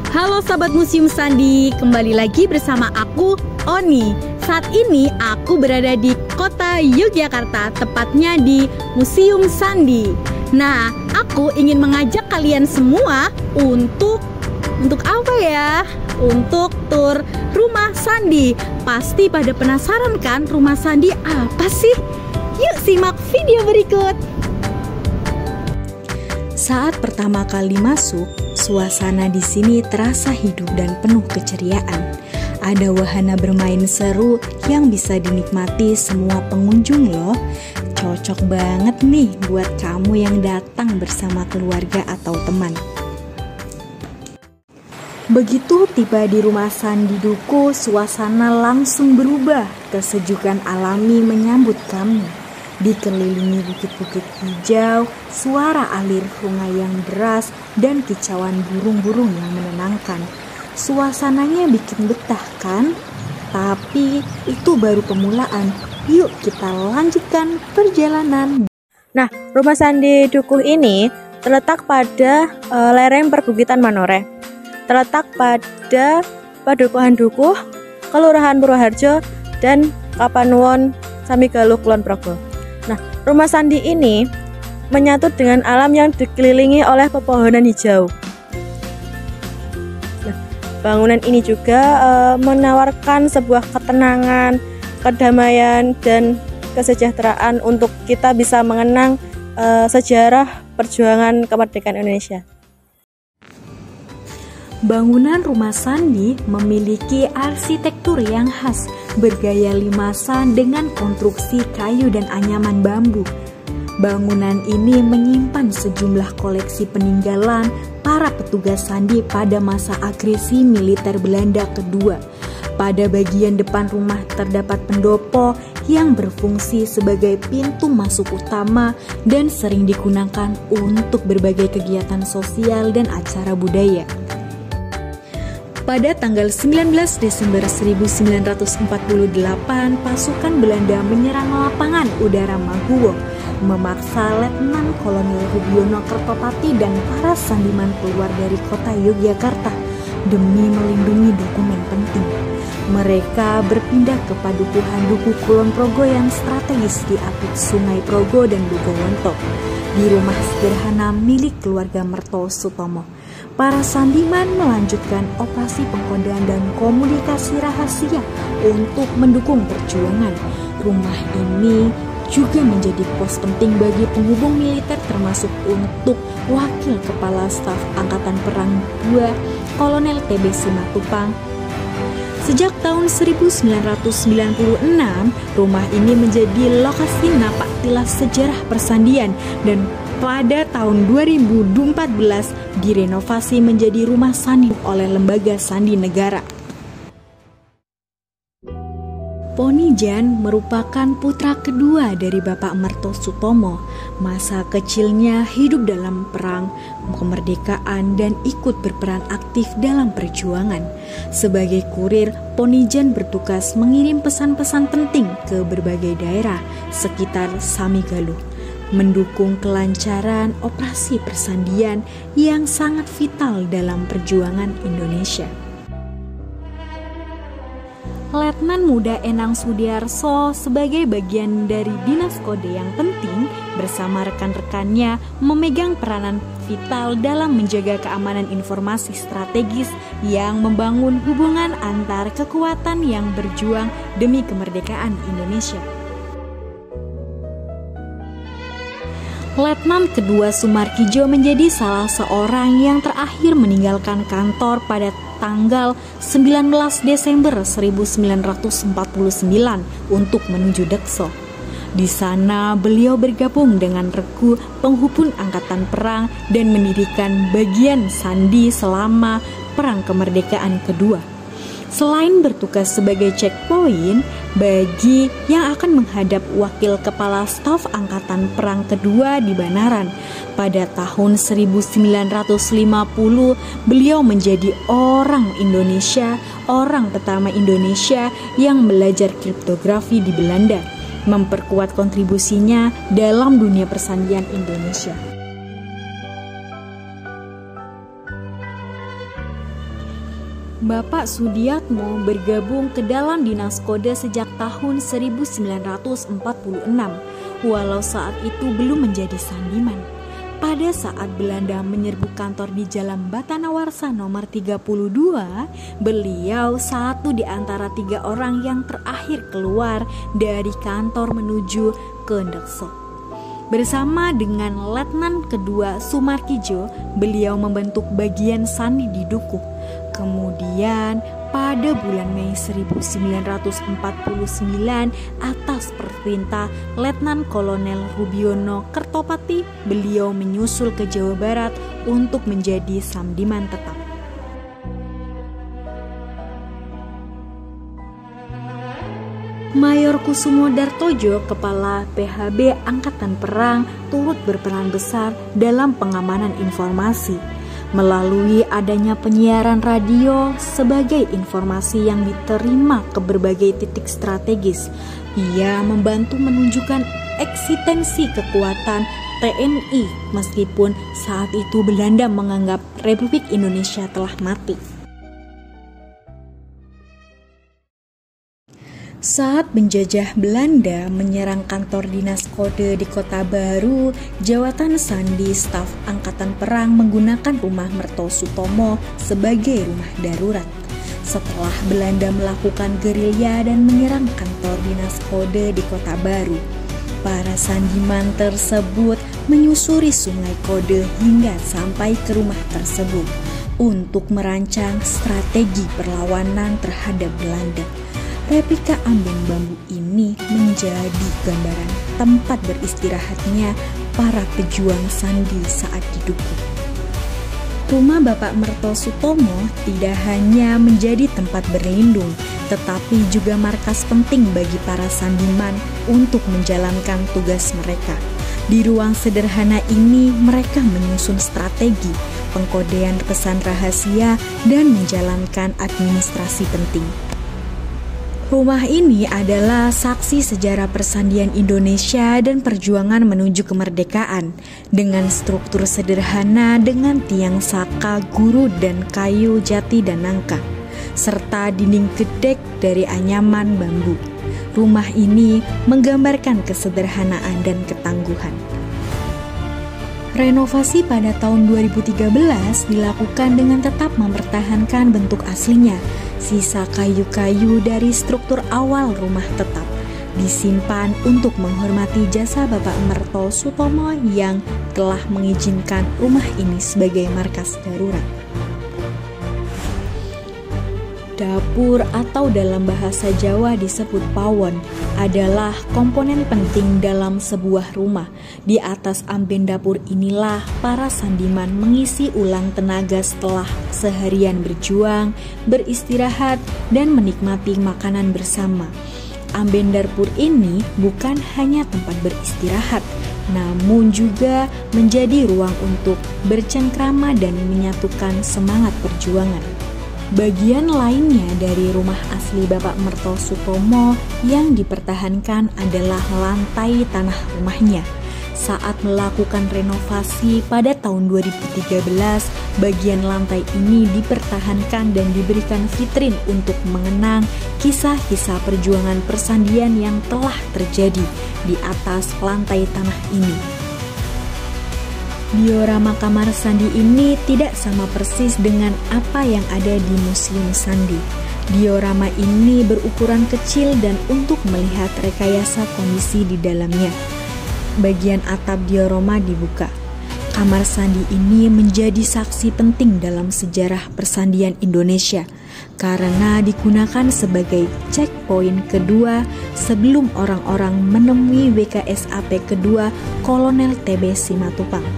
Halo sahabat Museum Sandi, kembali lagi bersama aku, Oni. Saat ini aku berada di kota Yogyakarta, tepatnya di Museum Sandi. Nah, aku ingin mengajak kalian semua untuk apa ya? Untuk tur rumah Sandi. Pasti pada penasaran kan rumah Sandi apa sih? Yuk simak video berikut. Saat pertama kali masuk, suasana di sini terasa hidup dan penuh keceriaan. Ada wahana bermain seru yang bisa dinikmati semua pengunjung loh. Cocok banget nih buat kamu yang datang bersama keluarga atau teman. Begitu tiba di rumah Sandi Duku, suasana langsung berubah. Kesejukan alami menyambut kami. Dikelilingi bukit-bukit hijau, suara alir sungai yang deras, dan kicauan burung-burung yang menenangkan. Suasananya bikin betah kan? Tapi itu baru permulaan. Yuk kita lanjutkan perjalanan. Nah, rumah Sandi Dukuh ini terletak pada lereng perbukitan Manoreh. Terletak pada Padukuhan Dukuh, Kelurahan Purwoharjo, dan Kapanuwon, Samigaluh, Kulon Progo. Nah, rumah Sandi ini menyatu dengan alam yang dikelilingi oleh pepohonan hijau. Nah, bangunan ini juga menawarkan sebuah ketenangan, kedamaian, dan kesejahteraan untuk kita bisa mengenang sejarah perjuangan kemerdekaan Indonesia. Bangunan rumah Sandi memiliki arsitektur yang khas, bergaya limasan dengan konstruksi kayu dan anyaman bambu. Bangunan ini menyimpan sejumlah koleksi peninggalan para petugas Sandi pada masa agresi militer Belanda kedua. Pada bagian depan rumah terdapat pendopo yang berfungsi sebagai pintu masuk utama dan sering digunakan untuk berbagai kegiatan sosial dan acara budaya. Pada tanggal 19 Desember 1948, pasukan Belanda menyerang lapangan udara Maguwo, memaksa Letnan Kolonel Rudiono Kertopati dan para sandiman keluar dari kota Yogyakarta demi melindungi dokumen penting. Mereka berpindah ke Padukuhan Dukuh Kulon Progo yang strategis di apit Sungai Progo dan Bogowonto, di rumah sederhana milik keluarga Merto Sutomo. Para sandiman melanjutkan operasi pengkodean dan komunikasi rahasia untuk mendukung perjuangan. Rumah ini juga menjadi pos penting bagi penghubung militer, termasuk untuk Wakil Kepala Staf Angkatan Perang II, Kolonel TB Simatupang. Sejak tahun 1996, rumah ini menjadi lokasi napak tilas sejarah persandian dan pada tahun 2014 direnovasi menjadi rumah Sandi oleh Lembaga Sandi Negara. Ponijan merupakan putra kedua dari Bapak Merto Sutomo. Masa kecilnya hidup dalam perang kemerdekaan dan ikut berperan aktif dalam perjuangan. Sebagai kurir, Ponijan bertugas mengirim pesan-pesan penting ke berbagai daerah sekitar Samigaluh, mendukung kelancaran operasi persandian yang sangat vital dalam perjuangan Indonesia. Letnan Muda Enang Sudiarso sebagai bagian dari dinas kode yang penting bersama rekan-rekannya memegang peranan vital dalam menjaga keamanan informasi strategis yang membangun hubungan antar kekuatan yang berjuang demi kemerdekaan Indonesia. Letnan kedua Sumarkijo menjadi salah seorang yang terakhir meninggalkan kantor pada tanggal 19 Desember 1949 untuk menuju Dekso. Di sana beliau bergabung dengan regu penghubung angkatan perang dan mendirikan bagian Sandi selama Perang Kemerdekaan Kedua. Selain bertugas sebagai checkpoint bagi yang akan menghadap Wakil Kepala Staf Angkatan Perang Kedua di Banaran, pada tahun 1950 beliau menjadi orang pertama Indonesia yang belajar kriptografi di Belanda, memperkuat kontribusinya dalam dunia persandian Indonesia. Bapak Sudiatmo bergabung ke dalam Dinas Kode sejak tahun 1946, walau saat itu belum menjadi sandiman. Pada saat Belanda menyerbu kantor di Jalan Batanawarsa nomor 32, beliau satu di antara 3 orang yang terakhir keluar dari kantor menuju ke Ndekso. Bersama dengan Letnan Kedua Sumarkijo, beliau membentuk bagian sandi di Dukuh. Kemudian pada bulan Mei 1949 atas perintah Letnan Kolonel Rubiono Kertopati, beliau menyusul ke Jawa Barat untuk menjadi samdiman tetap. Mayor Kusumo Dartojo, kepala PHB Angkatan Perang, turut berperan besar dalam pengamanan informasi melalui adanya penyiaran radio sebagai informasi yang diterima ke berbagai titik strategis. Ia membantu menunjukkan eksistensi kekuatan TNI meskipun saat itu Belanda menganggap Republik Indonesia telah mati. Saat penjajah Belanda menyerang kantor dinas kode di Kota Baru, jawatan sandi staf Angkatan Perang menggunakan rumah Merto Sutomo sebagai rumah darurat. Setelah Belanda melakukan gerilya dan menyerang kantor dinas kode di Kota Baru, para sandiman tersebut menyusuri Sungai Kode hingga sampai ke rumah tersebut untuk merancang strategi perlawanan terhadap Belanda. Replika amben bambu ini menjadi gambaran tempat beristirahatnya para pejuang sandi saat di Dukuh. Rumah Bapak Merto Sutomo tidak hanya menjadi tempat berlindung, tetapi juga markas penting bagi para sandiman untuk menjalankan tugas mereka. Di ruang sederhana ini mereka menyusun strategi, pengkodean pesan rahasia, dan menjalankan administrasi penting. Rumah ini adalah saksi sejarah persandian Indonesia dan perjuangan menuju kemerdekaan dengan struktur sederhana dengan tiang saka, guru, dan kayu jati dan nangka, serta dinding gedek dari anyaman bambu. Rumah ini menggambarkan kesederhanaan dan ketangguhan. Renovasi pada tahun 2013 dilakukan dengan tetap mempertahankan bentuk aslinya. Sisa kayu-kayu dari struktur awal rumah tetap disimpan untuk menghormati jasa Bapak Merto Sutomo yang telah mengizinkan rumah ini sebagai markas darurat. Dapur atau dalam bahasa Jawa disebut pawon adalah komponen penting dalam sebuah rumah. Di atas amben dapur inilah para sandiman mengisi ulang tenaga setelah seharian berjuang, beristirahat, dan menikmati makanan bersama. Amben dapur ini bukan hanya tempat beristirahat, namun juga menjadi ruang untuk bercengkrama dan menyatukan semangat perjuangan. Bagian lainnya dari rumah asli Bapak Merto Sutomo yang dipertahankan adalah lantai tanah rumahnya. Saat melakukan renovasi pada tahun 2013, bagian lantai ini dipertahankan dan diberikan vitrin untuk mengenang kisah-kisah perjuangan persandian yang telah terjadi di atas lantai tanah ini. Diorama kamar sandi ini tidak sama persis dengan apa yang ada di Museum Sandi. Diorama ini berukuran kecil dan untuk melihat rekayasa kondisi di dalamnya. Bagian atap diorama dibuka. Kamar sandi ini menjadi saksi penting dalam sejarah persandian Indonesia karena digunakan sebagai checkpoint kedua sebelum orang-orang menemui WKSAP kedua Kolonel TB Simatupang.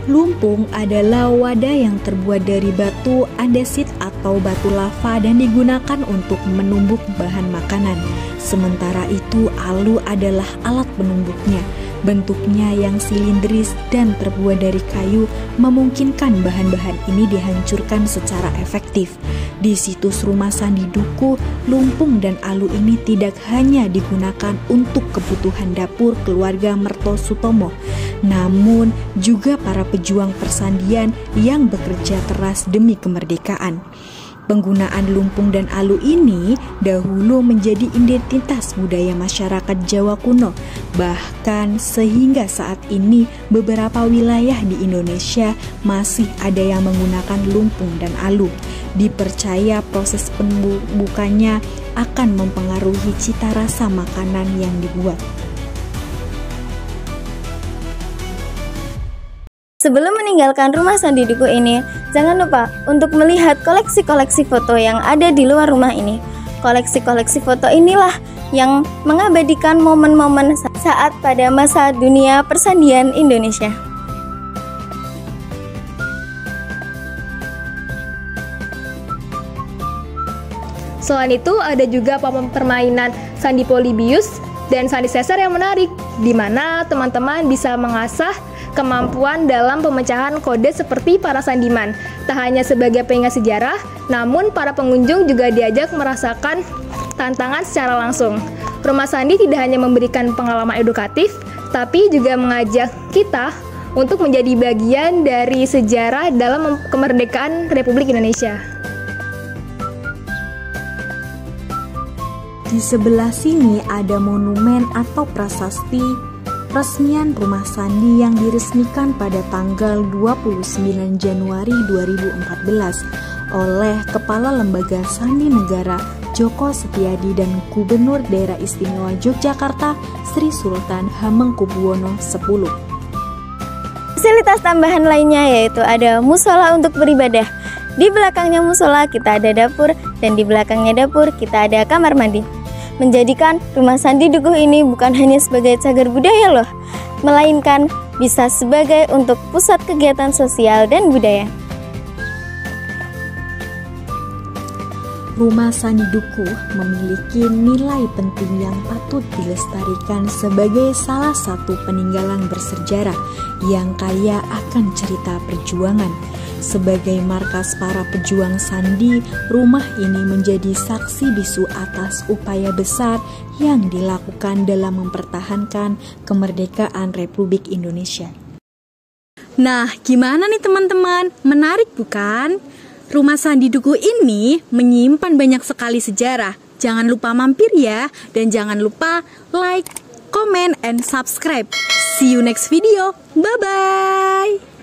Lumpung adalah wadah yang terbuat dari batu andesit atau batu lava dan digunakan untuk menumbuk bahan makanan. Sementara itu alu adalah alat penumbuknya. Bentuknya yang silindris dan terbuat dari kayu memungkinkan bahan-bahan ini dihancurkan secara efektif. Di situs rumah sandi Dukuh, lumpung dan alu ini tidak hanya digunakan untuk kebutuhan dapur keluarga Merto Sutomo, namun juga para pejuang persandian yang bekerja keras demi kemerdekaan. Penggunaan lumpung dan alu ini dahulu menjadi identitas budaya masyarakat Jawa kuno. Bahkan sehingga saat ini beberapa wilayah di Indonesia masih ada yang menggunakan lumpung dan alu. Dipercaya proses pembubukannya akan mempengaruhi cita rasa makanan yang dibuat. Sebelum meninggalkan rumah Sandi Dukuh ini, jangan lupa untuk melihat koleksi-koleksi foto yang ada di luar rumah ini. Koleksi-koleksi foto inilah yang mengabadikan momen-momen saat pada masa dunia persandian Indonesia. Selain itu, ada juga permainan Sandi Polybius dan Sandi Caesar yang menarik, di mana teman-teman bisa mengasah kemampuan dalam pemecahan kode seperti para sandiman. Tak hanya sebagai pengingat sejarah, namun para pengunjung juga diajak merasakan tantangan secara langsung. Rumah Sandi tidak hanya memberikan pengalaman edukatif, tapi juga mengajak kita untuk menjadi bagian dari sejarah dalam kemerdekaan Republik Indonesia. Di sebelah sini ada monumen atau prasasti resmian Rumah Sandi yang diresmikan pada tanggal 29 Januari 2014 oleh Kepala Lembaga Sandi Negara Djoko Setiadi dan Gubernur Daerah Istimewa Yogyakarta Sri Sultan Hamengkubuwono X. Fasilitas tambahan lainnya yaitu ada musola untuk beribadah. Di belakangnya musola kita ada dapur, dan di belakangnya dapur kita ada kamar mandi. Menjadikan Rumah Sandi Dukuh ini bukan hanya sebagai cagar budaya loh, melainkan bisa sebagai untuk pusat kegiatan sosial dan budaya. Rumah Sandi Dukuh memiliki nilai penting yang patut dilestarikan sebagai salah satu peninggalan bersejarah yang kaya akan cerita perjuangan. Sebagai markas para pejuang Sandi, rumah ini menjadi saksi bisu atas upaya besar yang dilakukan dalam mempertahankan kemerdekaan Republik Indonesia. Nah, gimana nih teman-teman? Menarik bukan? Rumah Sandi Dukuh ini menyimpan banyak sekali sejarah. Jangan lupa mampir ya, dan jangan lupa like, comment, and subscribe. See you next video. Bye-bye.